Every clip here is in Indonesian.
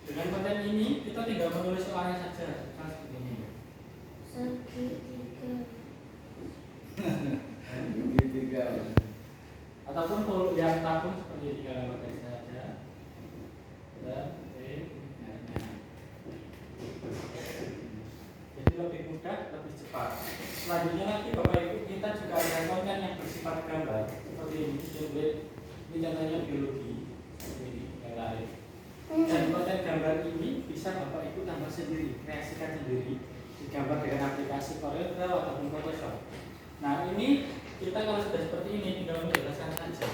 Dengan konten ini kita tinggal menulis soalnya saja, seperti ini. Segitiga. Ataupun yang tabung seperti tiga gambar tadi saja. Jadi lebih mudah, lebih cepat. Selanjutnya lagi Bapak Ibu, kita juga ada konten yang bersifat gambar seperti ini. Ini contohnya biologi, ini yang lain. Dan konten gambar ini bisa Bapak Ibu tambah sendiri, kreasikan sendiri, digambar dengan aplikasi Corel Draw ataupun Photoshop. Nah ini kita kalau sudah seperti ini tinggal menjelaskan saja.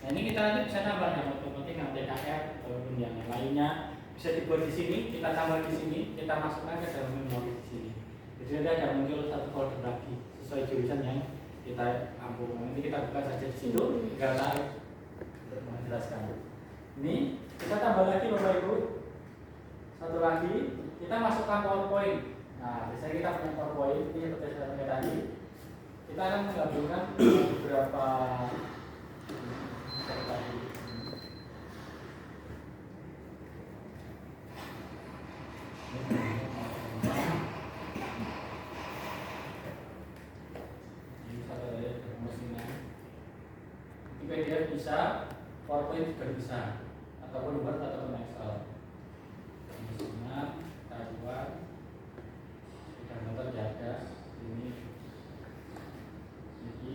Nah ini kita nanti bisa tambah yang otomatis yang TKR ataupun yang lainnya bisa dibuat di sini, kita tambah di sini, kita masukkan ke dalam memori di sini. Jadi nanti ada muncul satu folder lagi sesuai jurusan yang kita ambil. Nanti kita buka saja di situ, tinggal tarik untuk menjelaskan. Ini kita tambah lagi Bapak Ibu. Satu lagi kita masukkan PowerPoint. Nah biasanya kita punya PowerPoint ini seperti saya tadi. Kita akan menggabungkan beberapa tadi. PDF bisa, PowerPoint juga bisa, ataupun Word ataupun Excel. Misalnya kita buat, sudah motor jaga ini, oke.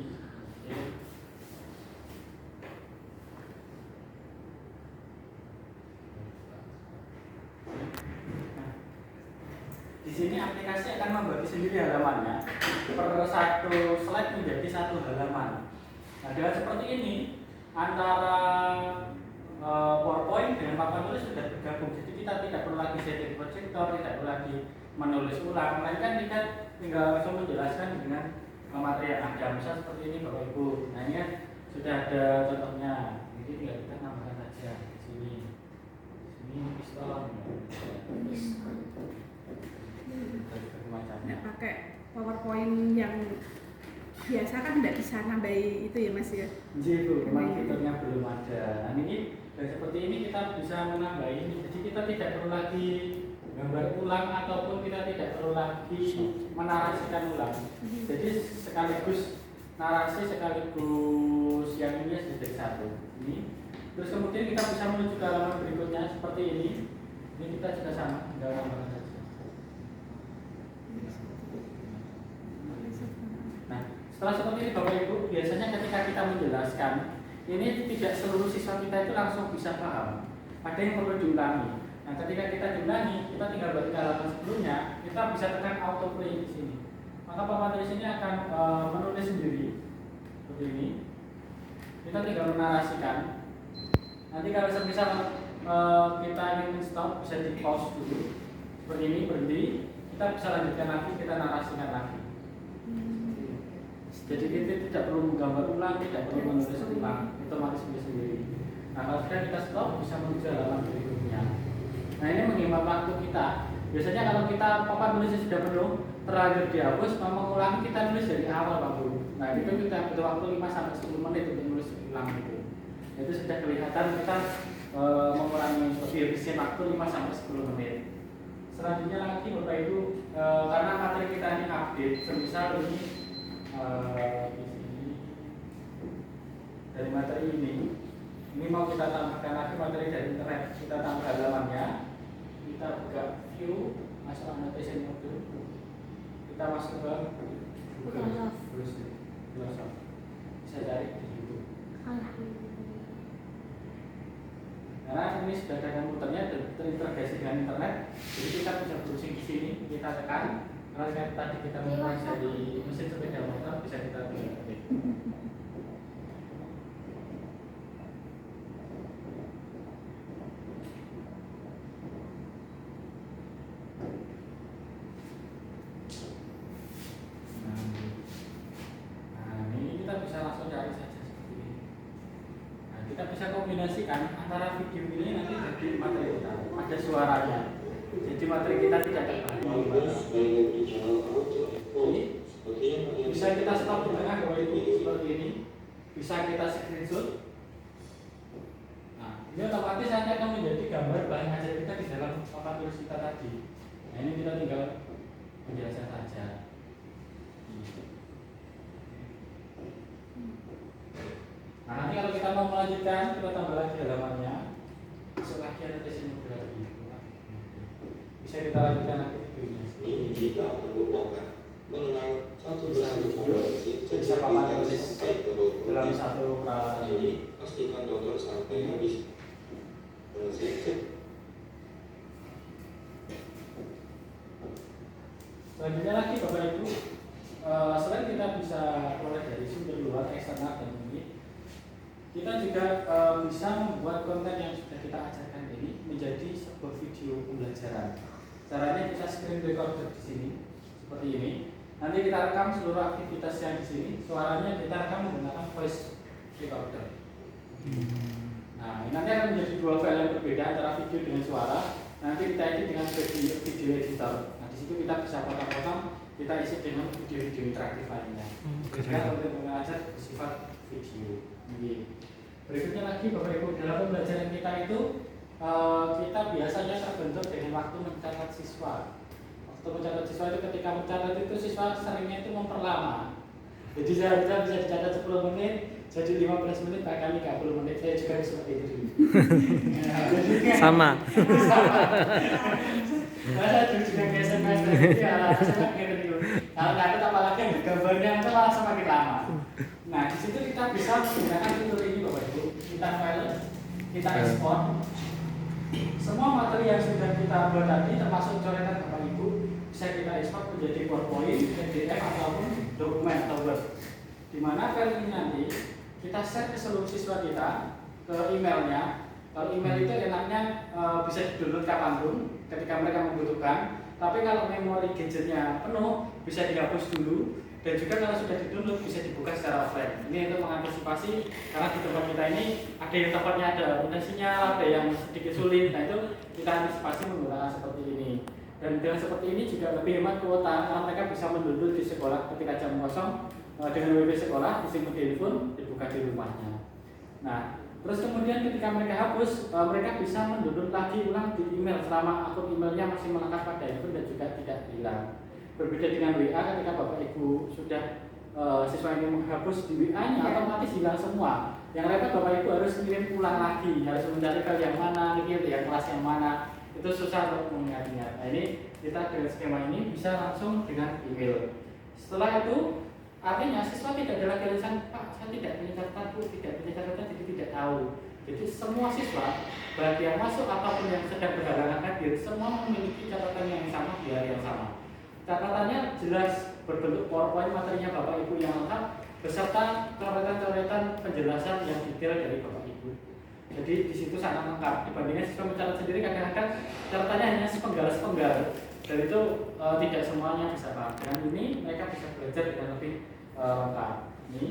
Di sini aplikasi akan membagi sendiri halamannya per satu slide menjadi satu halaman. Nah dengan seperti ini antara PowerPoint dengan papan tulis sudah bergabung. Jadi kita tidak perlu lagi setting proyektor, tidak perlu lagi menulis ulang. Melainkan kita tinggal langsung menjelaskan dengan materi yang ada. Misal seperti ini Bapak Ibu. Nah ini kan sudah ada contohnya. Jadi tinggal kita tambahkan saja di sini. Di sini pistol. Nah, pakai PowerPoint yang biasa kan tidak bisa nambahi itu ya Mas ya? Jadi Bu, memang fiturnya belum ada. Nah ini dan seperti ini kita bisa menambah ini. Jadi kita tidak perlu lagi gambar ulang ataupun kita tidak perlu lagi menarasikan ulang. Jadi sekaligus narasi sekaligus yang ini sudah jadi satu. Ini. Terus kemudian kita bisa menuju ke halaman berikutnya seperti ini. Ini kita juga sama, tinggal tambahkan saja. Nah, setelah seperti ini Bapak Ibu, biasanya ketika kita menjelaskan, ini tidak seluruh siswa kita itu langsung bisa paham. Ada yang perlu diulangi. Nah, ketika kita diulangi, kita tinggal balik ke halaman sebelumnya, kita bisa tekan autoplay di sini. Maka papan tulis ini akan menulis sendiri seperti ini. Kita tinggal menarasikan. Nanti kalau semisal kita ingin stop, bisa di pause dulu. Seperti ini, berhenti. Kita bisa lanjutkan lagi, kita narasikan lagi. Jadi kita tidak perlu menggambar ulang, tidak perlu menulis ulang, otomatis bisa sendiri. Nah kalau sudah kita stop, bisa menuju halaman berikutnya. Nah ini menghemat waktu kita. Biasanya kalau kita papan tulisnya sudah penuh, terlanjur dihapus, mau mengulangi kita nulis dari awal Pak Bu. Nah itu kita butuh waktu 5-10 menit untuk nulis ulang itu. Itu sudah kelihatan kita mengurangi lebih efisien waktu 5-10 menit. Selanjutnya lagi Bapak Ibu, karena materi kita ini update, semisal ini di sini dari materi ini mau kita tambahkan lagi materi dari internet, kita tambah halamannya, kita buka view, masuk annotation mode, kita masuk ke Google, bisa cari di YouTube. Karena ini sudah ada komputernya terintegrasi dengan internet, jadi kita bisa browsing di sini, kita tekan. Kalau tadi kita mulai dari mesin sepeda motor bisa kita pilih. Nah, ini kita bisa langsung cari saja seperti ini. Nah, kita bisa kombinasikan antara video ini nanti jadi materi kita, ada suaranya. Jadi materi kita tidak terbalik. Bisa kita stop di tengah Bapak Ibu seperti ini. Bisa kita screenshot. Nah, ini Ini otomatis nanti akan menjadi gambar bahan ajar kita di dalam papan tulis kita tadi. Nah ini kita tinggal menjelaskan saja. Nah nanti kalau kita mau melanjutkan, kita tambah lagi halamannya. Masuk lagi ada tesimografi. Bisa kita lanjutkan lagi videonya. Ini kita merupakan mengenal satu persatu Bisa papan tulis dalam satu peralatan ini. ini pastikan tonton sampai habis. Selanjutnya lagi Bapak Ibu, selain kita bisa peroleh dari sumber luar eksternal dan ini, kita juga bisa membuat konten yang sudah kita ajarkan ini menjadi sebuah video pembelajaran. Caranya kita screen recorder di sini seperti ini. Nanti kita rekam seluruh aktivitas yang di sini. Suaranya kita rekam menggunakan voice recorder. Nah, ini nanti akan menjadi dua file yang berbeda antara video dengan suara. Nanti kita edit dengan video editor. Nah, di situ kita bisa potong-potong, kita isi dengan video-video interaktif lainnya. Kita untuk mengajar bersifat video. Berikutnya lagi Bapak Ibu, dalam pembelajaran kita itu kita biasanya terbentuk dengan waktu mencatat siswa. Waktu mencatat siswa itu ketika mencatat itu siswa seringnya itu memperlama. Jadi seharusnya bisa dicatat 10 menit, jadi 15 menit, bahkan 30 menit. Saya juga seperti itu dulu. Sama. Saya juga ke SMS dari alasan gitu dulu. Kalau takut apalagi gambarnya itu malah semakin lama. Nah di situ kita bisa menggunakan fitur ini Bapak Ibu. Kita file, kita ekspor. Semua materi yang sudah kita buat tadi, termasuk coretan Bapak Ibu, bisa kita ekspor menjadi PowerPoint, PDF ataupun dokumen atau Word. Di mana file ini nanti kita share ke seluruh siswa kita ke emailnya. Kalau email itu enaknya bisa di-download kapanpun ketika mereka membutuhkan. Tapi kalau memori gadgetnya penuh, bisa dihapus dulu. Dan juga kalau sudah di-download bisa dibuka secara offline. Ini untuk mengantisipasi karena di tempat kita ini ada yang tempatnya ada sinyal, ada yang sedikit sulit. Nah itu kita antisipasi menggunakan seperti ini. Dan dengan seperti ini juga lebih hemat kuota karena mereka bisa mendownload di sekolah ketika jam kosong dengan WiFi sekolah, disimpan di handphone, dibuka di rumahnya. Nah, terus kemudian ketika mereka hapus, mereka bisa mendownload lagi ulang di email selama akun emailnya masih melekat pada handphone dan juga tidak hilang. Berbeda dengan WA, ketika Bapak Ibu sudah siswa ini menghapus di WA-nya, otomatis hilang semua. Yang repot Bapak Ibu harus kirim ulang lagi, harus mencari file yang mana, yang kelas yang mana. Itu susah untuk mengingat-ingat. Nah ini kita dengan skema ini bisa langsung dengan email. Setelah itu artinya siswa tidak ada lagi alasan, Pak, saya tidak punya catatan, Bu, tidak punya catatan, jadi tidak tahu. Jadi semua siswa, baik yang masuk ataupun yang sedang berhalangan hadir, semua memiliki catatan yang sama di hari yang sama. Catatannya jelas berbentuk PowerPoint, materinya Bapak Ibu yang lengkap, beserta coretan-coretan penjelasan yang detail dari Bapak Ibu. Jadi di situ sangat lengkap. Dibandingkan siswa mencatat sendiri, kadang-kadang catatannya hanya sepenggal. Dan itu tidak semuanya bisa paham. Dengan ini mereka bisa belajar dengan lebih lengkap. Ini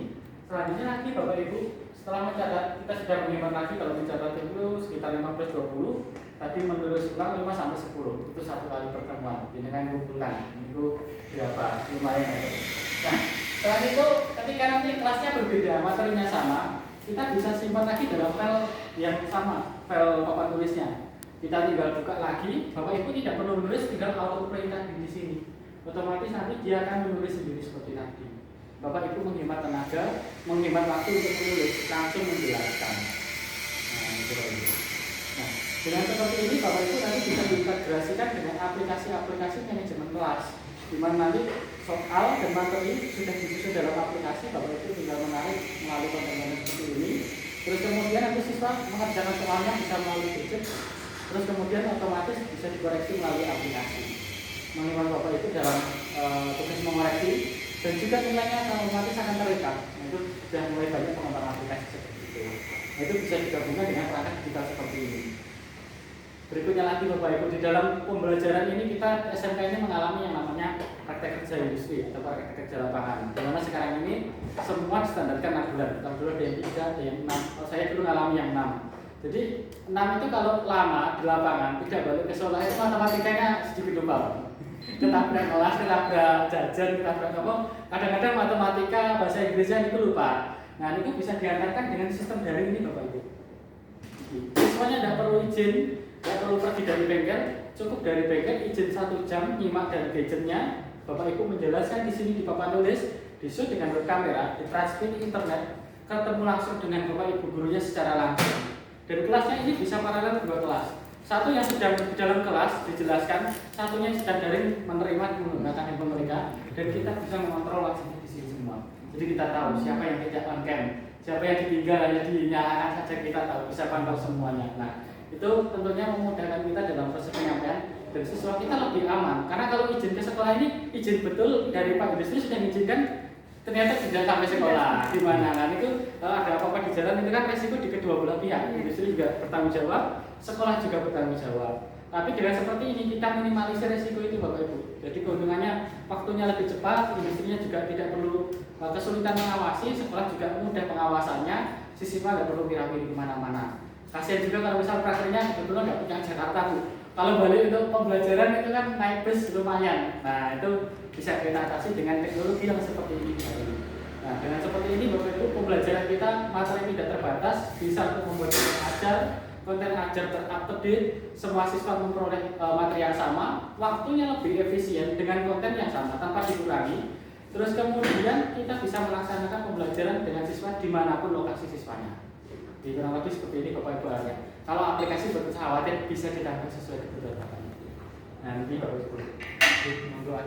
selanjutnya lagi Bapak Ibu, setelah mencatat kita sudah menghemat lagi. Kalau mencatat itu sekitar 15-20. Tadi menulis ulang 5-10. Itu satu kali pertemuan. Dengan kumpulan itu berapa? Lumayan. Nah, setelah itu ketika nanti kelasnya berbeda, materinya sama, kita bisa simpan lagi dalam file yang sama, file papan tulisnya. Kita tinggal buka lagi, Bapak Ibu tidak perlu menulis, tinggal auto print tadi di sini. Otomatis nanti dia akan menulis sendiri seperti tadi. Bapak Ibu menghemat tenaga, menghemat waktu untuk menulis, langsung menjelaskan. Nah, itu. Nah, dengan seperti ini Bapak Ibu nanti bisa diintegrasikan dengan aplikasi-aplikasi manajemen kelas, di mana nanti soal dan materi sudah disusun dalam aplikasi. Bapak Ibu tinggal menarik melalui konten seperti ini. Terus kemudian nanti siswa mengerjakan soalnya bisa melalui gadget. Terus kemudian otomatis bisa dikoreksi melalui aplikasi. Menghemat Bapak Ibu dalam tugas mengoreksi dan juga nilainya otomatis akan terlihat. Nah, itu sudah mulai banyak pengembangan aplikasi seperti itu. Nah, itu bisa digabungkan dengan perangkat digital seperti ini. Berikutnya lagi Bapak Ibu, di dalam pembelajaran ini kita SMK ini mengalami yang namanya praktek kerja industri atau praktek kerja lapangan. Dimana sekarang ini semua distandarkan 6 bulan. Kalau dulu ada yang 3, ada yang 6. Kalau saya dulu mengalami yang 6. Jadi 6 itu kalau lama di lapangan tidak balik ke sekolah itu matematikanya sedikit lupa. Ketabrak kelas, ketabrak jajan, ketabrak apa. Kadang-kadang matematika, bahasa Inggrisnya itu lupa. Nah itu bisa diantarkan dengan sistem daring ini Bapak Ibu. Siswa izin, nggak perlu pergi dari bengkel, cukup dari bengkel izin 1 jam nyimak dari gadgetnya. Bapak Ibu menjelaskan di sini di papan tulis, di-shoot dengan web kamera, ditransmit di internet, ketemu langsung dengan Bapak Ibu gurunya secara langsung. Dan kelasnya ini bisa paralel 2 kelas. Satu yang sedang di dalam kelas dijelaskan, satunya yang sedang daring menerima menggunakan handphone mereka, dan kita bisa mengontrol langsung di sini semua. Jadi kita tahu siapa yang tidak on cam, siapa yang ditinggal hanya dinyalakan saja, kita tahu, bisa pantau semuanya. Nah, itu tentunya memudahkan kita dalam proses penyampaian dan siswa kita lebih aman. Karena kalau izin ke sekolah ini izin betul dari Pak Industri sudah mengizinkan, ternyata tidak sampai sekolah. Gimana kan itu ada apa-apa di jalan itu kan resiko di kedua belah pihak. Industri juga bertanggung jawab, sekolah juga bertanggung jawab. Tapi dengan seperti ini kita minimalisir resiko itu Bapak Ibu. Jadi keuntungannya waktunya lebih cepat, industrinya juga tidak perlu kesulitan mengawasi, sekolah juga mudah pengawasannya, siswa nggak perlu pirawiri kemana-mana. Kasihan juga kalau misal prakteknya kebetulan nggak punya Jakarta Bu. Kalau balik untuk pembelajaran itu kan naik bus lumayan. Nah itu bisa kita atasi dengan teknologi yang seperti ini. Nah dengan seperti ini Bapak Ibu pembelajaran kita materi tidak terbatas, bisa untuk membuat konten ajar terupdate, semua siswa memperoleh materi yang sama, waktunya lebih efisien dengan konten yang sama tanpa dikurangi. Terus kemudian kita bisa melaksanakan pembelajaran dengan siswa dimanapun lokasi siswanya. Di kurang lebih seperti ini Bapak Ibu ya. Kalau aplikasi berkhawatir bisa ditambah sesuai kebutuhan Bapak. Nanti Bapak Ibu untuk